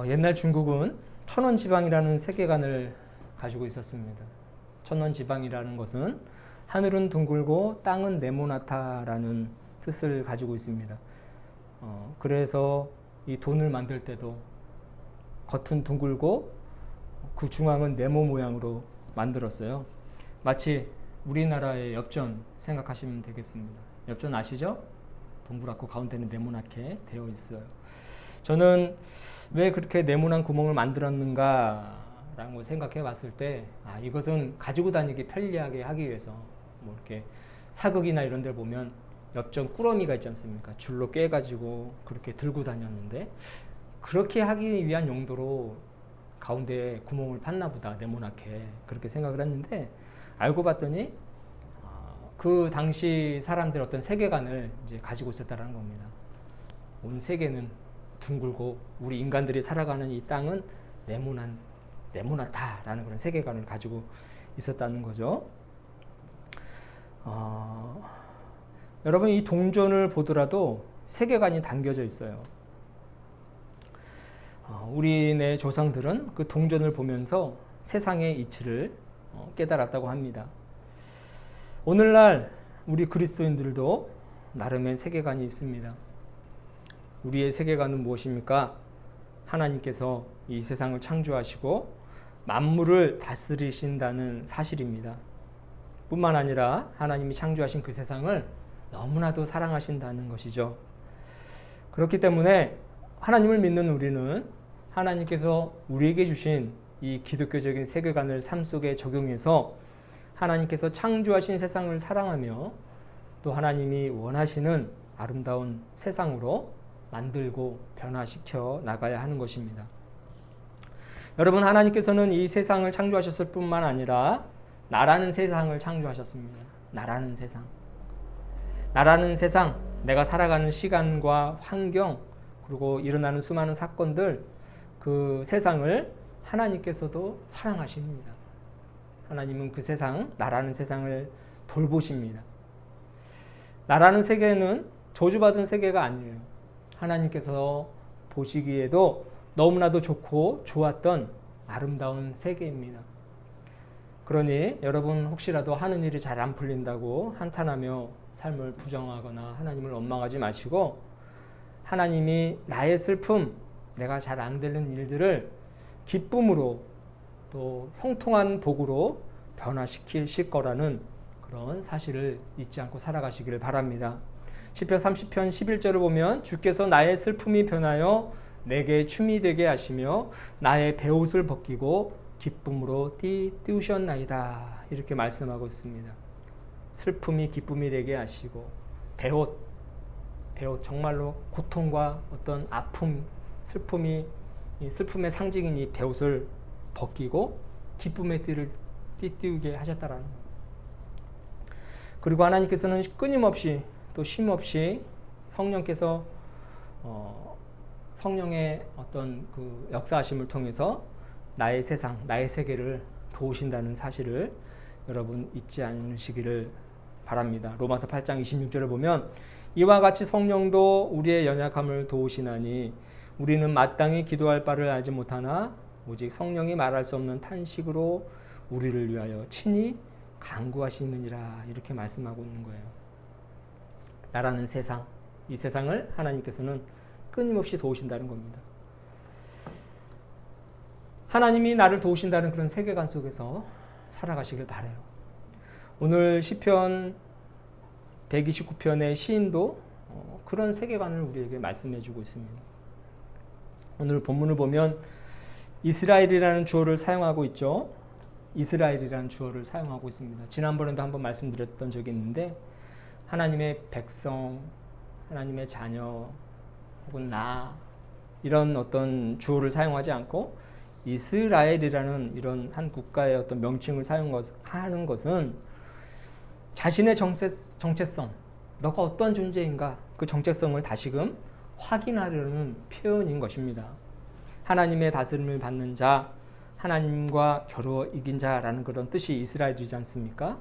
옛날 중국은 천원지방이라는 세계관을 가지고 있었습니다. 천원지방이라는 것은 하늘은 둥글고 땅은 네모나다라는 뜻을 가지고 있습니다. 그래서 이 돈을 만들 때도 겉은 둥글고 그 중앙은 네모 모양으로 만들었어요. 마치 우리나라의 엽전 생각하시면 되겠습니다. 엽전 아시죠? 동그랗고 가운데는 네모나게 되어 있어요. 저는 왜 그렇게 네모난 구멍을 만들었는가라고 생각해 봤을 때, 이것은 가지고 다니기 편리하게 하기 위해서, 뭐 이렇게 사극이나 이런 데 보면 엽전 꾸러미가 있지 않습니까? 줄로 꿰가지고 그렇게 들고 다녔는데, 그렇게 하기 위한 용도로 가운데 구멍을 팠나 보다, 네모나게. 그렇게 생각을 했는데, 알고 봤더니 그 당시 사람들 어떤 세계관을 이제 가지고 있었다는 겁니다. 온 세계는 둥글고 우리 인간들이 살아가는 이 땅은 네모나다라는 그런 세계관을 가지고 있었다는 거죠. 여러분, 이 동전을 보더라도 세계관이 담겨져 있어요. 우리네 조상들은 그 동전을 보면서 세상의 이치를 깨달았다고 합니다. 오늘날 우리 그리스도인들도 나름의 세계관이 있습니다. 우리의 세계관은 무엇입니까? 하나님께서 이 세상을 창조하시고 만물을 다스리신다는 사실입니다. 뿐만 아니라 하나님이 창조하신 그 세상을 너무나도 사랑하신다는 것이죠. 그렇기 때문에 하나님을 믿는 우리는 하나님께서 우리에게 주신 이 기독교적인 세계관을 삶 속에 적용해서 하나님께서 창조하신 세상을 사랑하며 또 하나님이 원하시는 아름다운 세상으로 만들고 변화시켜 나가야 하는 것입니다. 여러분, 하나님께서는 이 세상을 창조하셨을 뿐만 아니라 나라는 세상을 창조하셨습니다. 나라는 세상. 나라는 세상, 내가 살아가는 시간과 환경, 그리고 일어나는 수많은 사건들, 그 세상을 하나님께서도 사랑하십니다. 하나님은 그 세상, 나라는 세상을 돌보십니다. 나라는 세계는 저주받은 세계가 아니에요. 하나님께서 보시기에도 너무나도 좋고 좋았던 아름다운 세계입니다. 그러니 여러분, 혹시라도 하는 일이 잘 안 풀린다고 한탄하며 삶을 부정하거나 하나님을 원망하지 마시고, 하나님이 나의 슬픔, 내가 잘 안 되는 일들을 기쁨으로 또 형통한 복으로 변화시키실 거라는 그런 사실을 잊지 않고 살아가시기를 바랍니다. 시편 30편 11절을 보면 주께서 나의 슬픔이 변하여 내게 춤이 되게 하시며 나의 베옷을 벗기고 기쁨으로 띄우셨나이다, 이렇게 말씀하고 있습니다. 슬픔이 기쁨이 되게 하시고 베옷 정말로 고통과 어떤 아픔, 슬픔의 상징인 이 베옷을 벗기고 기쁨의 띠를 띄우게 하셨다라는 것. 그리고 하나님께서는 끊임없이 또 쉼없이 성령께서 성령의 어떤 그 역사하심을 통해서 나의 세상, 나의 세계를 도우신다는 사실을 여러분 잊지 않으시기를 바랍니다. 로마서 8장 26절을 보면 이와 같이 성령도 우리의 연약함을 도우시나니 우리는 마땅히 기도할 바를 알지 못하나 오직 성령이 말할 수 없는 탄식으로 우리를 위하여 친히 간구하시느니라, 이렇게 말씀하고 있는 거예요. 나라는 세상, 이 세상을 하나님께서는 끊임없이 도우신다는 겁니다. 하나님이 나를 도우신다는 그런 세계관 속에서 살아가시길 바라요. 오늘 시편 129편의 시인도 그런 세계관을 우리에게 말씀해 주고 있습니다. 오늘 본문을 보면 이스라엘이라는 주어를 사용하고 있죠. 이스라엘이라는 주어를 사용하고 있습니다. 지난번에도 한번 말씀드렸던 적이 있는데, 하나님의 백성, 하나님의 자녀, 혹은 나, 이런 어떤 주어를 사용하지 않고 이스라엘이라는 이런 한 국가의 어떤 명칭을 사용하는 것은 자신의 정체성, 너가 어떤 존재인가, 그 정체성을 다시금 확인하려는 표현인 것입니다. 하나님의 다스림을 받는 자, 하나님과 겨루어 이긴 자라는 그런 뜻이 이스라엘이지 않습니까?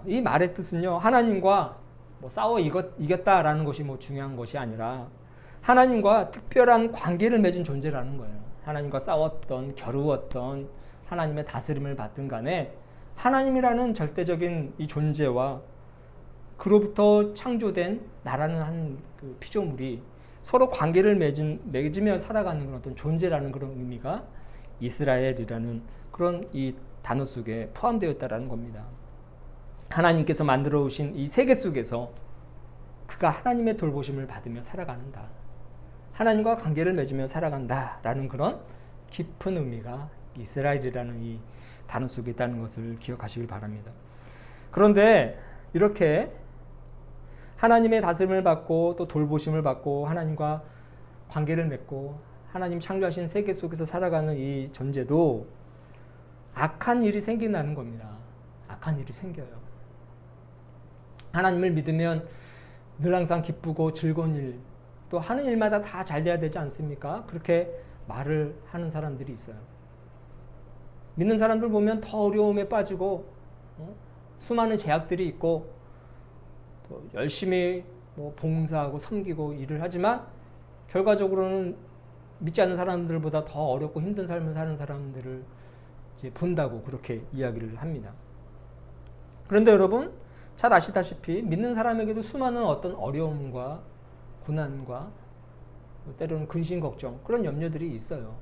이 말의 뜻은요, 하나님과 싸워 이겼다라는 것이 중요한 것이 아니라 하나님과 특별한 관계를 맺은 존재라는 거예요. 하나님과 싸웠던, 겨루었던, 하나님의 다스림을 받든 간에 하나님이라는 절대적인 이 존재와 그로부터 창조된 나라는 한 그 피조물이 서로 관계를 맺으며 살아가는 그런 어떤 존재라는 그런 의미가 이스라엘이라는 그런 이 단어 속에 포함되어 있다는 겁니다. 하나님께서 만들어 오신 이 세계 속에서 그가 하나님의 돌보심을 받으며 살아간다. 하나님과 관계를 맺으며 살아간다라는 그런 깊은 의미가 이스라엘이라는 이 단어 속에 있다는 것을 기억하시길 바랍니다. 그런데 이렇게 하나님의 다스림을 받고 또 돌보심을 받고 하나님과 관계를 맺고 하나님 창조하신 세계 속에서 살아가는 이 존재도 악한 일이 생긴다는 겁니다. 악한 일이 생겨요. 하나님을 믿으면 늘 항상 기쁘고 즐거운 일, 또 하는 일마다 다 잘 돼야 되지 않습니까? 그렇게 말을 하는 사람들이 있어요. 믿는 사람들 보면 더 어려움에 빠지고 수많은 제약들이 있고 또 열심히 봉사하고 섬기고 일을 하지만 결과적으로는 믿지 않는 사람들보다 더 어렵고 힘든 삶을 사는 사람들을 이제 본다고 그렇게 이야기를 합니다. 그런데 여러분 잘 아시다시피 믿는 사람에게도 수많은 어떤 어려움과 고난과 때로는 근심 걱정 그런 염려들이 있어요.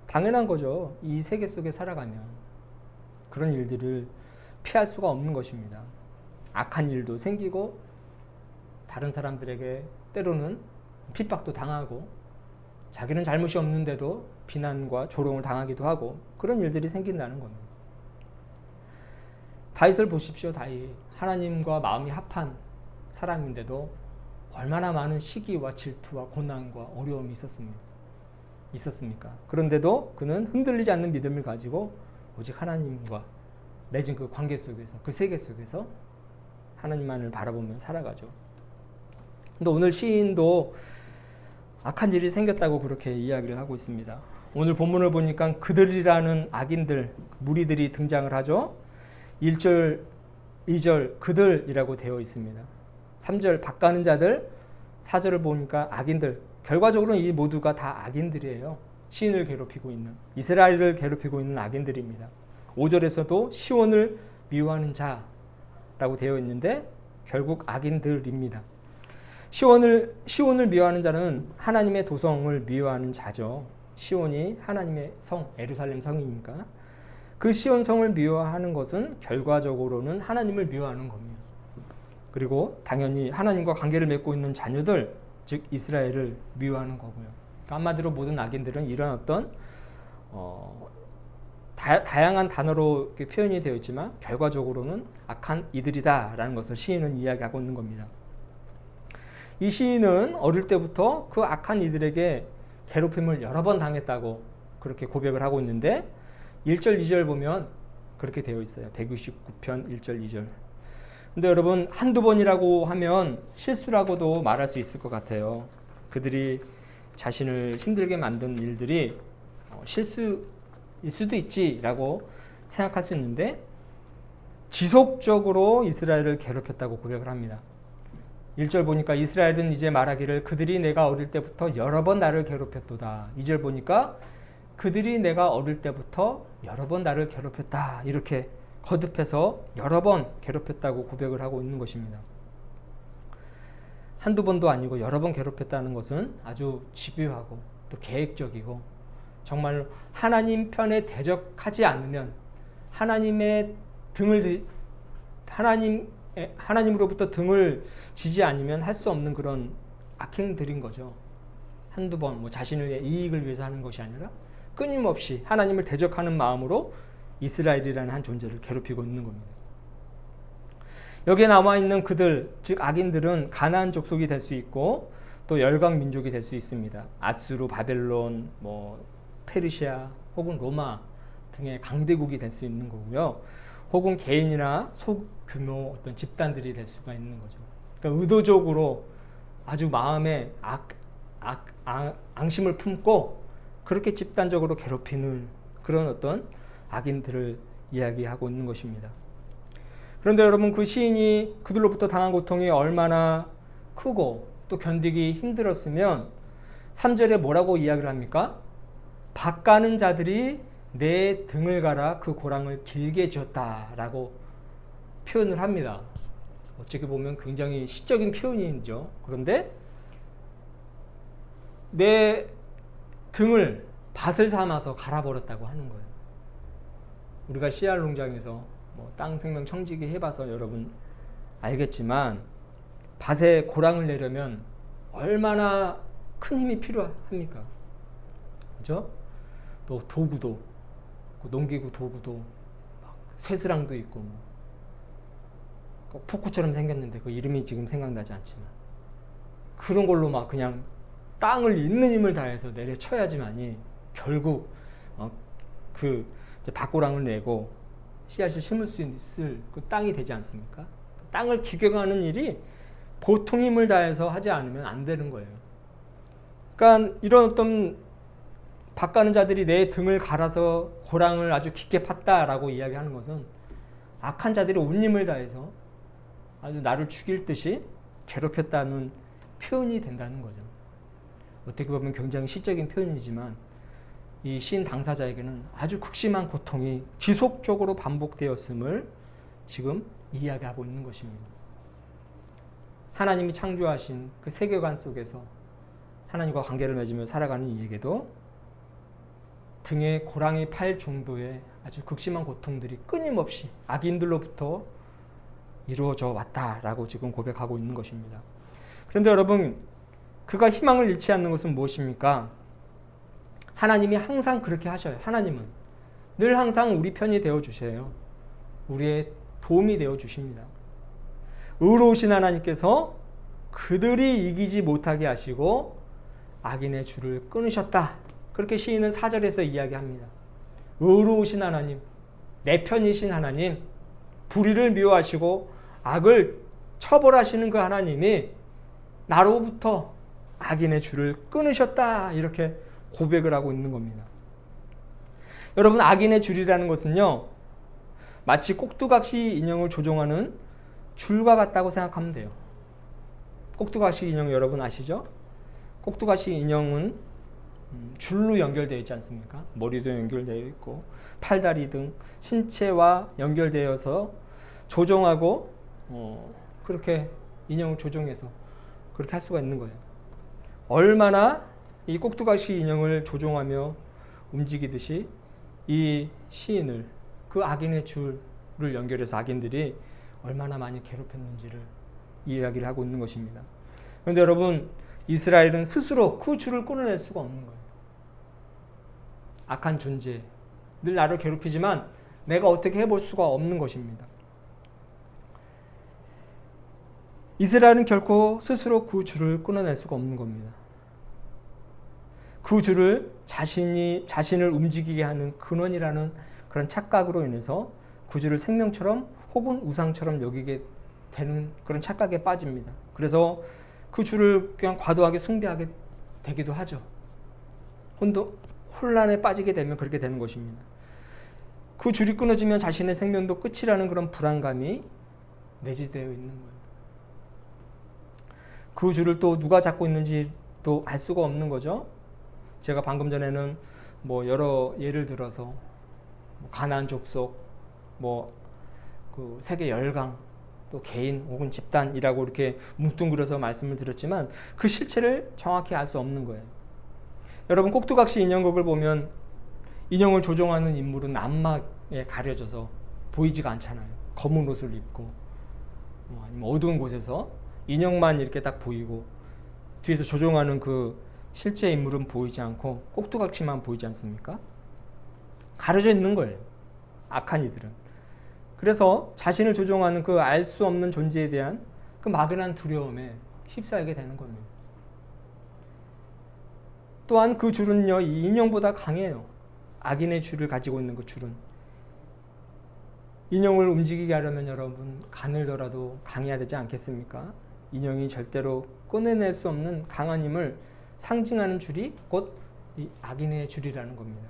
당연한 거죠. 이 세계 속에 살아가면 그런 일들을 피할 수가 없는 것입니다. 악한 일도 생기고 다른 사람들에게 때로는 핍박도 당하고 자기는 잘못이 없는데도 비난과 조롱을 당하기도 하고 그런 일들이 생긴다는 겁니다. 다윗을 보십시오. 다윗 하나님과 마음이 합한 사람인데도 얼마나 많은 시기와 질투와 고난과 어려움이 있었습니까? 그런데도 그는 흔들리지 않는 믿음을 가지고 오직 하나님과 맺은 그 관계 속에서 그 세계 속에서 하나님만을 바라보며 살아가죠. 근데 오늘 시인도 악한 일이 생겼다고 그렇게 이야기를 하고 있습니다. 오늘 본문을 보니까 그들이라는 악인들, 무리들이 등장을 하죠. 1절, 2절 그들이라고 되어 있습니다. 3절 밭가는 자들, 4절을 보니까 악인들. 결과적으로는 이 모두가 다 악인들이에요. 시인을 괴롭히고 있는, 이스라엘을 괴롭히고 있는 악인들입니다. 5절에서도 시온을 미워하는 자라고 되어 있는데 결국 악인들입니다. 시온을 미워하는 자는 하나님의 도성을 미워하는 자죠. 시온이 하나님의 성, 예루살렘 성이니까. 그 시온 성을 미워하는 것은 결과적으로는 하나님을 미워하는 겁니다. 그리고 당연히 하나님과 관계를 맺고 있는 자녀들, 즉 이스라엘을 미워하는 거고요. 그러니까 한마디로 모든 악인들은 이런 어떤 다양한 단어로 이렇게 표현이 되어 있지만 결과적으로는 악한 이들이다라는 것을 시인은 이야기하고 있는 겁니다. 이 시인은 어릴 때부터 그 악한 이들에게 괴롭힘을 여러 번 당했다고 그렇게 고백을 하고 있는데 1절, 2절 보면 그렇게 되어 있어요. 169편 1절, 2절. 근데 여러분 한두 번이라고 하면 실수라고도 말할 수 있을 것 같아요. 그들이 자신을 힘들게 만든 일들이 실수일 수도 있지라고 생각할 수 있는데 지속적으로 이스라엘을 괴롭혔다고 고백을 합니다. 1절 보니까 이스라엘은 이제 말하기를 그들이 내가 어릴 때부터 여러 번 나를 괴롭혔도다. 2절 보니까 그들이 내가 어릴 때부터 여러 번 나를 괴롭혔다. 이렇게 거듭해서 여러 번 괴롭혔다고 고백을 하고 있는 것입니다. 한두 번도 아니고 여러 번 괴롭혔다는 것은 아주 집요하고 또 계획적이고 정말 하나님 편에 대적하지 않으면 하나님으로부터 등을 지지 않으면 할 수 없는 그런 악행들인 거죠. 한두 번 자신의 이익을 위해서 하는 것이 아니라 끊임없이 하나님을 대적하는 마음으로 이스라엘이라는 한 존재를 괴롭히고 있는 겁니다. 여기에 남아있는 그들, 즉 악인들은 가나안 족속이 될 수 있고 또 열강 민족이 될 수 있습니다. 아수르, 바벨론, 페르시아 혹은 로마 등의 강대국이 될 수 있는 거고요. 혹은 개인이나 소규모 어떤 집단들이 될 수가 있는 거죠. 그러니까 의도적으로 아주 마음에 앙심을 품고 그렇게 집단적으로 괴롭히는 그런 어떤 악인들을 이야기하고 있는 것입니다. 그런데 여러분 그 시인이 그들로부터 당한 고통이 얼마나 크고 또 견디기 힘들었으면 3절에 뭐라고 이야기를 합니까? 밭가는 자들이 내 등을 갈아 그 고랑을 길게 지었다라고 표현을 합니다. 어떻게 보면 굉장히 시적인 표현이죠. 그런데 내 등을 밭을 삼아서 갈아버렸다고 하는 거예요. 우리가 씨알 농장에서 땅 생명 청지기 해봐서 여러분 알겠지만 밭에 고랑을 내려면 얼마나 큰 힘이 필요합니까? 그죠? 또 도구도, 농기구 도구도, 쇠스랑도 있고, 포크처럼 생겼는데 그 이름이 지금 생각나지 않지만 그런 걸로 막 그냥 땅을 있는 힘을 다해서 내려쳐야지만이 결국 그 밭고랑을 내고 씨앗을 심을 수 있을 그 땅이 되지 않습니까? 땅을 기경하는 일이 보통 힘을 다해서 하지 않으면 안 되는 거예요. 그러니까 이런 어떤 밭가는 자들이 내 등을 갈아서 고랑을 아주 깊게 팠다라고 이야기하는 것은 악한 자들이 온 힘을 다해서 아주 나를 죽일 듯이 괴롭혔다는 표현이 된다는 거죠. 어떻게 보면 굉장히 시적인 표현이지만 이 시인 당사자에게는 아주 극심한 고통이 지속적으로 반복되었음을 지금 이야기하고 있는 것입니다. 하나님이 창조하신 그 세계관 속에서 하나님과 관계를 맺으며 살아가는 이에게도 등에 고랑이 팔 정도의 아주 극심한 고통들이 끊임없이 악인들로부터 이루어져 왔다라고 지금 고백하고 있는 것입니다. 그런데 여러분, 그가 희망을 잃지 않는 것은 무엇입니까? 하나님이 항상 그렇게 하셔요. 하나님은 늘 항상 우리 편이 되어주세요. 우리의 도움이 되어주십니다. 의로우신 하나님께서 그들이 이기지 못하게 하시고 악인의 줄을 끊으셨다. 그렇게 시인은 4절에서 이야기합니다. 의로우신 하나님, 내 편이신 하나님, 불의를 미워하시고 악을 처벌하시는 그 하나님이 나로부터 악인의 줄을 끊으셨다. 이렇게 고백을 하고 있는 겁니다. 여러분, 악인의 줄이라는 것은요, 마치 꼭두각시 인형을 조종하는 줄과 같다고 생각하면 돼요. 꼭두각시 인형 여러분 아시죠? 꼭두각시 인형은 줄로 연결되어 있지 않습니까? 머리도 연결되어 있고 팔다리 등 신체와 연결되어서 조종하고 그렇게 인형을 조종해서 그렇게 할 수가 있는 거예요. 얼마나 이 꼭두각시 인형을 조종하며 움직이듯이 이 시인을 그 악인의 줄을 연결해서 악인들이 얼마나 많이 괴롭혔는지를 이야기를 하고 있는 것입니다. 그런데 여러분, 이스라엘은 스스로 그 줄을 끊어낼 수가 없는 거예요. 악한 존재, 늘 나를 괴롭히지만 내가 어떻게 해볼 수가 없는 것입니다. 이스라엘은 결코 스스로 그 줄을 끊어낼 수가 없는 겁니다. 그 줄을 자신을 움직이게 하는 근원이라는 그런 착각으로 인해서 그 줄을 생명처럼 혹은 우상처럼 여기게 되는 그런 착각에 빠집니다. 그래서 그 줄을 그냥 과도하게 숭배하게 되기도 하죠. 혼란에 빠지게 되면 그렇게 되는 것입니다. 그 줄이 끊어지면 자신의 생명도 끝이라는 그런 불안감이 내재되어 있는 거예요. 그 줄을 또 누가 잡고 있는지 또 알 수가 없는 거죠. 제가 방금 전에는 여러 예를 들어서 가나안 족속, 그 세계 열강, 또 개인 혹은 집단이라고 이렇게 뭉뚱그려서 말씀을 드렸지만 그 실체를 정확히 알 수 없는 거예요. 여러분, 꼭두각시 인형극을 보면 인형을 조종하는 인물은 안막에 가려져서 보이지가 않잖아요. 검은 옷을 입고 아니면 어두운 곳에서 인형만 이렇게 딱 보이고 뒤에서 조종하는 그 실제 인물은 보이지 않고 꼭두각시만 보이지 않습니까? 가려져 있는 거예요. 악한 이들은. 그래서 자신을 조종하는 그 알 수 없는 존재에 대한 그 막연한 두려움에 휩싸이게 되는 겁니다. 또한 그 줄은요, 이 인형보다 강해요. 악인의 줄을 가지고 있는 그 줄은. 인형을 움직이게 하려면 여러분, 가늘더라도 강해야 되지 않겠습니까? 인형이 절대로 꺼내낼 수 없는 강한 힘을 상징하는 줄이 곧 이 악인의 줄이라는 겁니다.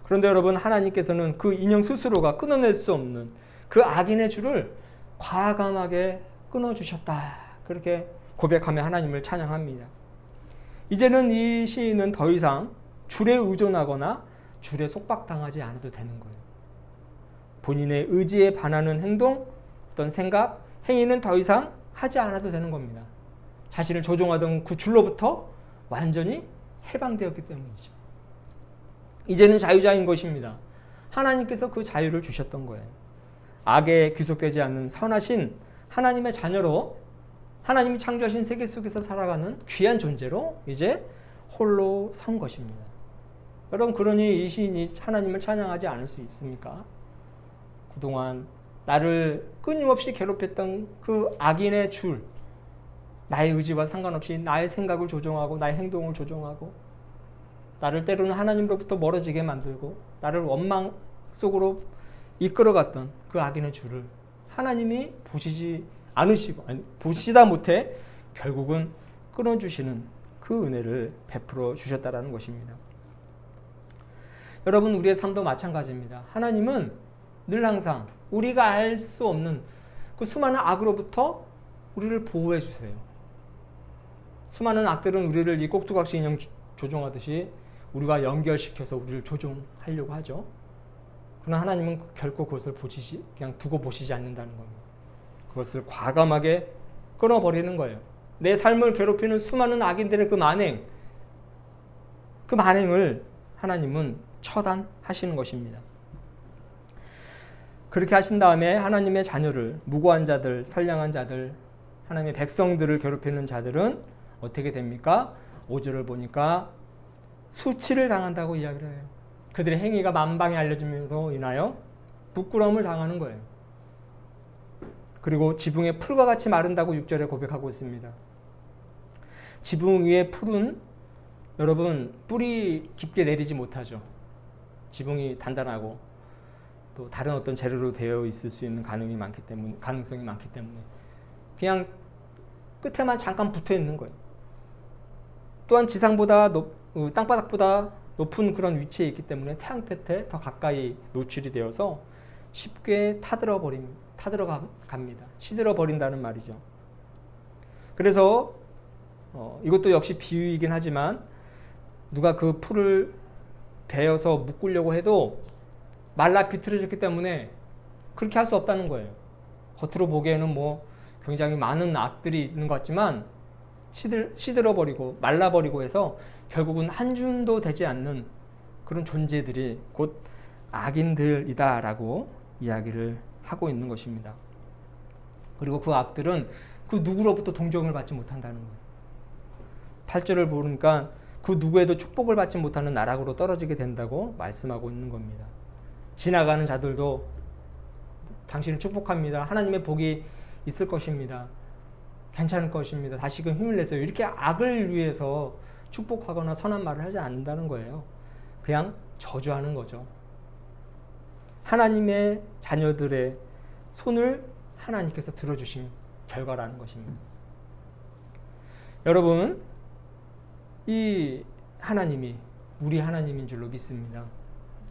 그런데 여러분, 하나님께서는 그 인형 스스로가 끊어낼 수 없는 그 악인의 줄을 과감하게 끊어주셨다. 그렇게 고백하며 하나님을 찬양합니다. 이제는 이 시인은 더 이상 줄에 의존하거나 줄에 속박당하지 않아도 되는 거예요. 본인의 의지에 반하는 행동, 어떤 생각, 행위는 더 이상 하지 않아도 되는 겁니다. 자신을 조종하던 그 줄로부터 완전히 해방되었기 때문이죠. 이제는 자유자인 것입니다. 하나님께서 그 자유를 주셨던 거예요. 악에 귀속되지 않는 선하신 하나님의 자녀로 하나님이 창조하신 세계 속에서 살아가는 귀한 존재로 이제 홀로 선 것입니다. 여러분, 그러니 이 시인이 하나님을 찬양하지 않을 수 있습니까? 그동안 나를 끊임없이 괴롭혔던 그 악인의 줄, 나의 의지와 상관없이 나의 생각을 조종하고 나의 행동을 조종하고 나를 때로는 하나님으로부터 멀어지게 만들고 나를 원망 속으로 이끌어갔던 그 악인의 줄을 하나님이 보시지 않으시고, 보시다 못해 결국은 끊어주시는 그 은혜를 베풀어 주셨다라는 것입니다. 여러분, 우리의 삶도 마찬가지입니다. 하나님은 늘 항상 우리가 알 수 없는 그 수많은 악으로부터 우리를 보호해 주세요. 수많은 악들은 우리를 이 꼭두각시 인형 조종하듯이 우리가 연결시켜서 우리를 조종하려고 하죠. 그러나 하나님은 결코 그것을 그냥 두고 보시지 않는다는 겁니다. 그것을 과감하게 끊어버리는 거예요. 내 삶을 괴롭히는 수많은 악인들의 그 만행을 하나님은 처단하시는 것입니다. 그렇게 하신 다음에 하나님의 자녀를, 무고한 자들, 선량한 자들, 하나님의 백성들을 괴롭히는 자들은 어떻게 됩니까? 5절을 보니까 수치를 당한다고 이야기를 해요. 그들의 행위가 만방에 알려짐으로 인하여 부끄러움을 당하는 거예요. 그리고 지붕의 풀과 같이 마른다고 6절에 고백하고 있습니다. 지붕 위의 풀은 여러분 뿌리 깊게 내리지 못하죠. 지붕이 단단하고 또 다른 어떤 재료로 되어 있을 수 있는 가능성이 많기 때문에 그냥 끝에만 잠깐 붙어 있는 거예요. 또한 지상보다 땅바닥보다 높은 그런 위치에 있기 때문에 태양볕에 더 가까이 노출이 되어서 쉽게 타들어갑니다. 시들어 버린다는 말이죠. 그래서 이것도 역시 비유이긴 하지만 누가 그 풀을 베어서 묶으려고 해도 말라 비틀어졌기 때문에 그렇게 할 수 없다는 거예요. 겉으로 보기에는 뭐 굉장히 많은 악들이 있는 것 같지만 시들어버리고 말라버리고 해서 결국은 한 줌도 되지 않는 그런 존재들이 곧 악인들이다라고 이야기를 하고 있는 것입니다. 그리고 그 악들은 그 누구로부터 동정을 받지 못한다는 거예요. 8절을 보니까 그 누구에도 축복을 받지 못하는 나락으로 떨어지게 된다고 말씀하고 있는 겁니다. 지나가는 자들도 당신을 축복합니다. 하나님의 복이 있을 것입니다. 괜찮을 것입니다. 다시금 힘을 내세요. 이렇게 악을 위해서 축복하거나 선한 말을 하지 않는다는 거예요. 그냥 저주하는 거죠. 하나님의 자녀들의 손을 하나님께서 들어주신 결과라는 것입니다. 여러분, 이 하나님이 우리 하나님인 줄로 믿습니다.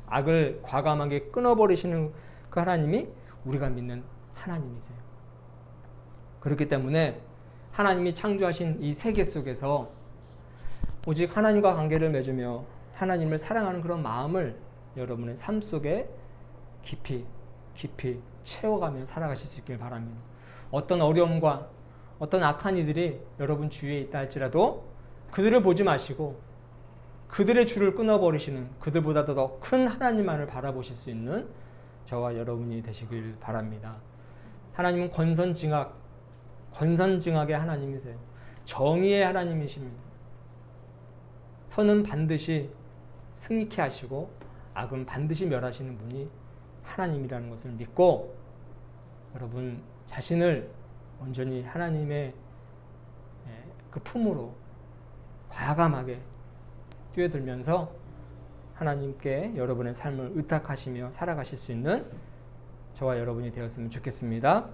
악을 과감하게 끊어버리시는 그 하나님이 우리가 믿는 하나님이세요. 그렇기 때문에 하나님이 창조하신 이 세계 속에서 오직 하나님과 관계를 맺으며 하나님을 사랑하는 그런 마음을 여러분의 삶 속에 깊이 채워가며 살아가실 수 있길 바랍니다. 어떤 어려움과 어떤 악한 이들이 여러분 주위에 있다 할지라도 그들을 보지 마시고 그들의 줄을 끊어버리시는 그들보다도 더 큰 하나님만을 바라보실 수 있는 저와 여러분이 되시길 바랍니다. 하나님은 권선징악의 하나님이세요. 정의의 하나님이십니다. 선은 반드시 승리케 하시고 악은 반드시 멸하시는 분이 하나님이라는 것을 믿고 여러분 자신을 온전히 하나님의 그 품으로 과감하게 뛰어들면서 하나님께 여러분의 삶을 의탁하시며 살아가실 수 있는 저와 여러분이 되었으면 좋겠습니다.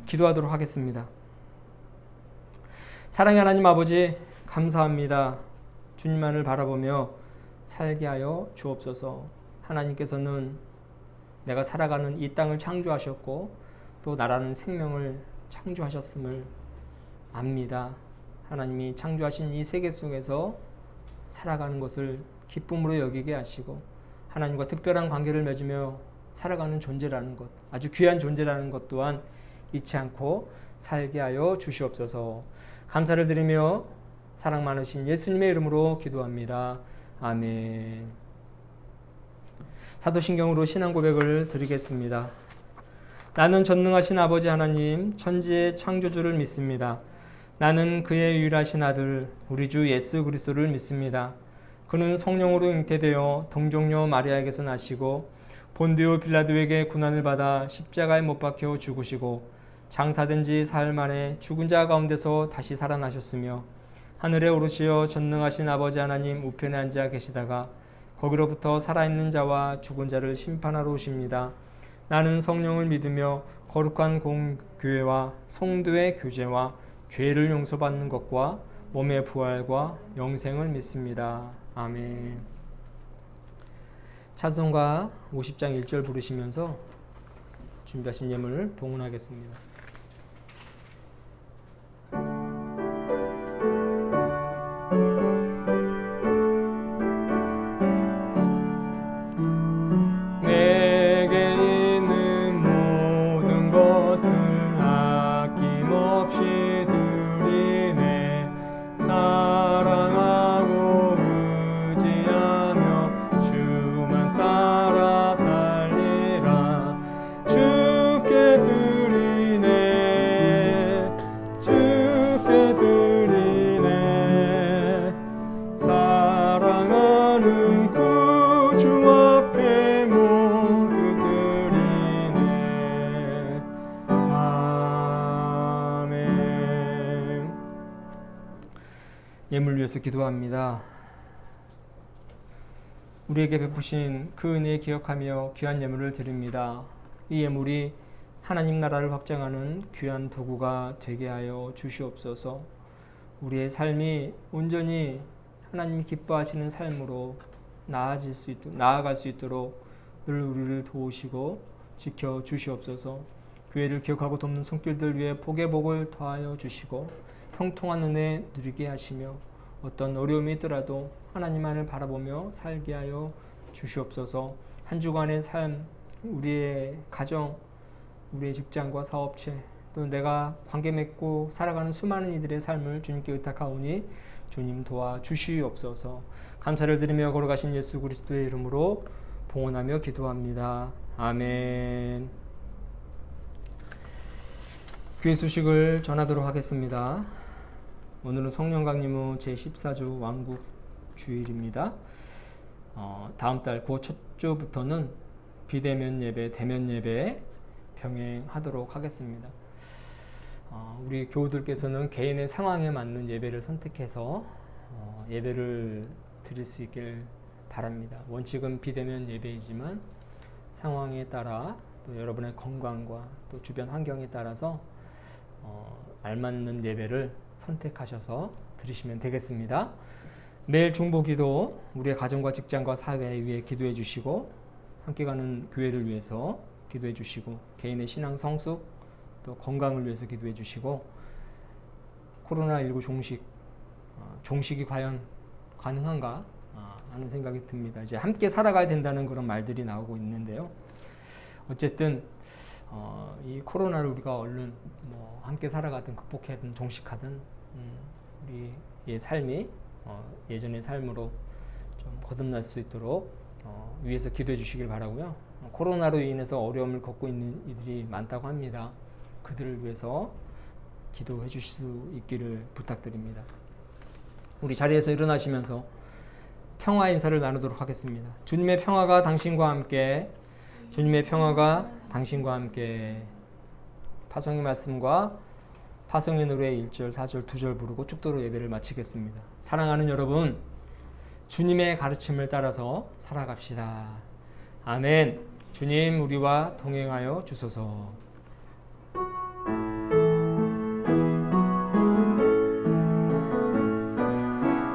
기도하도록 하겠습니다. 사랑의 하나님 아버지, 감사합니다. 주님만을 바라보며 살게 하여 주옵소서. 하나님께서는 내가 살아가는 이 땅을 창조하셨고 또 나라는 생명을 창조하셨음을 압니다. 하나님이 창조하신 이 세계 속에서 살아가는 것을 기쁨으로 여기게 하시고 하나님과 특별한 관계를 맺으며 살아가는 존재라는 것, 아주 귀한 존재라는 것 또한 잊지 않고 살게 하여 주시옵소서. 감사를 드리며 사랑 많으신 예수님의 이름으로 기도합니다. 아멘. 사도신경으로 신앙 고백을 드리겠습니다. 나는 전능하신 아버지 하나님, 천지의 창조주를 믿습니다. 나는 그의 유일하신 아들, 우리 주 예수 그리스도를 믿습니다. 그는 성령으로 잉태되어 동정녀 마리아에게서 나시고 본디오 빌라도에게 고난을 받아 십자가에 못 박혀 죽으시고 장사된 지 사흘 만에 죽은 자 가운데서 다시 살아나셨으며 하늘에 오르시어 전능하신 아버지 하나님 우편에 앉아 계시다가 거기로부터 살아있는 자와 죽은 자를 심판하러 오십니다. 나는 성령을 믿으며 거룩한 공교회와 성도의 교제와 죄를 용서받는 것과 몸의 부활과 영생을 믿습니다. 아멘. 찬송가 50장 1절 부르시면서 준비하신 예물을 봉헌하겠습니다. 예물 위해서 기도합니다. 우리에게 베푸신 그 은혜 기억하며 귀한 예물을 드립니다. 이 예물이 하나님 나라를 확장하는 귀한 도구가 되게 하여 주시옵소서. 우리의 삶이 온전히 하나님이 기뻐하시는 삶으로 나아갈 수 있도록 늘 우리를 도우시고 지켜 주시옵소서. 교회를 기억하고 돕는 손길들 위해 복의 복을 더하여 주시고 형통한 은혜 누리게 하시며 어떤 어려움이 있더라도 하나님만을 바라보며 살게 하여 주시옵소서. 한 주간의 삶, 우리의 가정, 우리의 직장과 사업체, 또 내가 관계 맺고 살아가는 수많은 이들의 삶을 주님께 의탁하오니 주님 도와 주시옵소서. 감사를 드리며 걸어가신 예수 그리스도의 이름으로 봉헌하며 기도합니다. 아멘. 교회 소식을 전하도록 하겠습니다. 오늘은 성령 강림후 제14주 왕국 주일입니다. 다음 달 9월 첫 주부터는 비대면 예배, 대면 예배 병행하도록 하겠습니다. 우리 교우들께서는 개인의 상황에 맞는 예배를 선택해서 예배를 드릴 수 있길 바랍니다. 원칙은 비대면 예배이지만 상황에 따라 또 여러분의 건강과 또 주변 환경에 따라서 알맞는 예배를 선택하셔서 드리시면 되겠습니다. 매일 중보기도 우리의 가정과 직장과 사회 위해 기도해 주시고 함께 가는 교회를 위해서 기도해 주시고 개인의 신앙 성숙 또 건강을 위해서 기도해 주시고 코로나19 종식이 과연 가능한가 하는 생각이 듭니다. 이제 함께 살아가야 된다는 그런 말들이 나오고 있는데요. 어쨌든 이 코로나를 우리가 얼른 함께 살아가든 극복하든 종식하든 우리의 삶이 예전의 삶으로 좀 거듭날 수 있도록 위해서 기도해 주시길 바라고요. 코로나로 인해서 어려움을 겪고 있는 이들이 많다고 합니다. 그들을 위해서 기도해 주실 수 있기를 부탁드립니다. 우리 자리에서 일어나시면서 평화 인사를 나누도록 하겠습니다. 주님의 평화가 당신과 함께, 주님의 평화가 당신과 함께. 파송의 말씀과 파송의 노래 1절, 4절, 2절 부르고 축도로 예배를 마치겠습니다. 사랑하는 여러분, 주님의 가르침을 따라서 살아갑시다. 아멘. 주님 우리와 동행하여 주소서.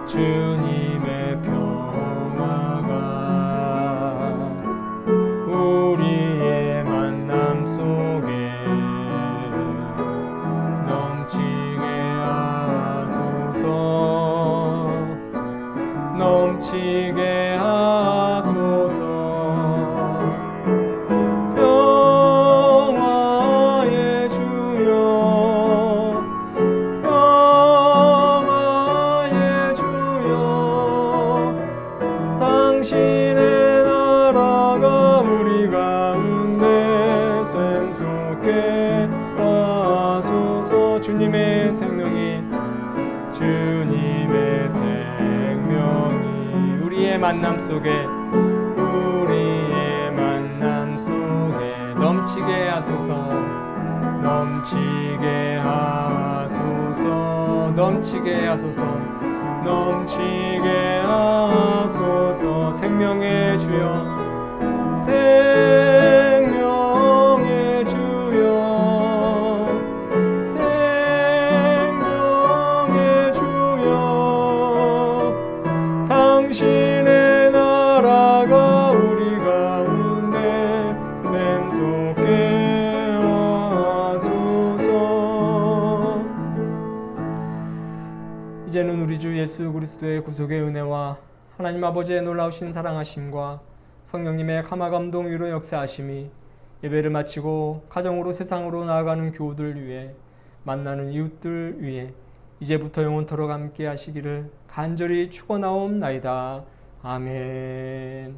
주님의 평화가 우리의 만남 속에 넘치게 하소서. 넘치게 하소서. 평화의 주여, 평화의 주여, 당신의 나라가 우리 가운데 샘솟게 하소서. 주님의 생명이 우리의 만남 속에 넘치게 하소서. 넘치게 하소서. 넘치게 하소서. 넘치게 하소서. 생명의 주여, 생명의 주여, 생명의 주여, 당신의 나라가 우리 가운데 샘솟게 하소서. 이제는 우리 주 예수 그리스도의 구속의 은혜와 하나님 아버지의 놀라우신 사랑하심과 성령님의 감화감동 위로 역사하심이 예배를 마치고 가정으로 세상으로 나아가는 교우들 위해, 만나는 이웃들 위해 이제부터 영원토록 함께 하시기를 간절히 축원하옵나이다. 아멘.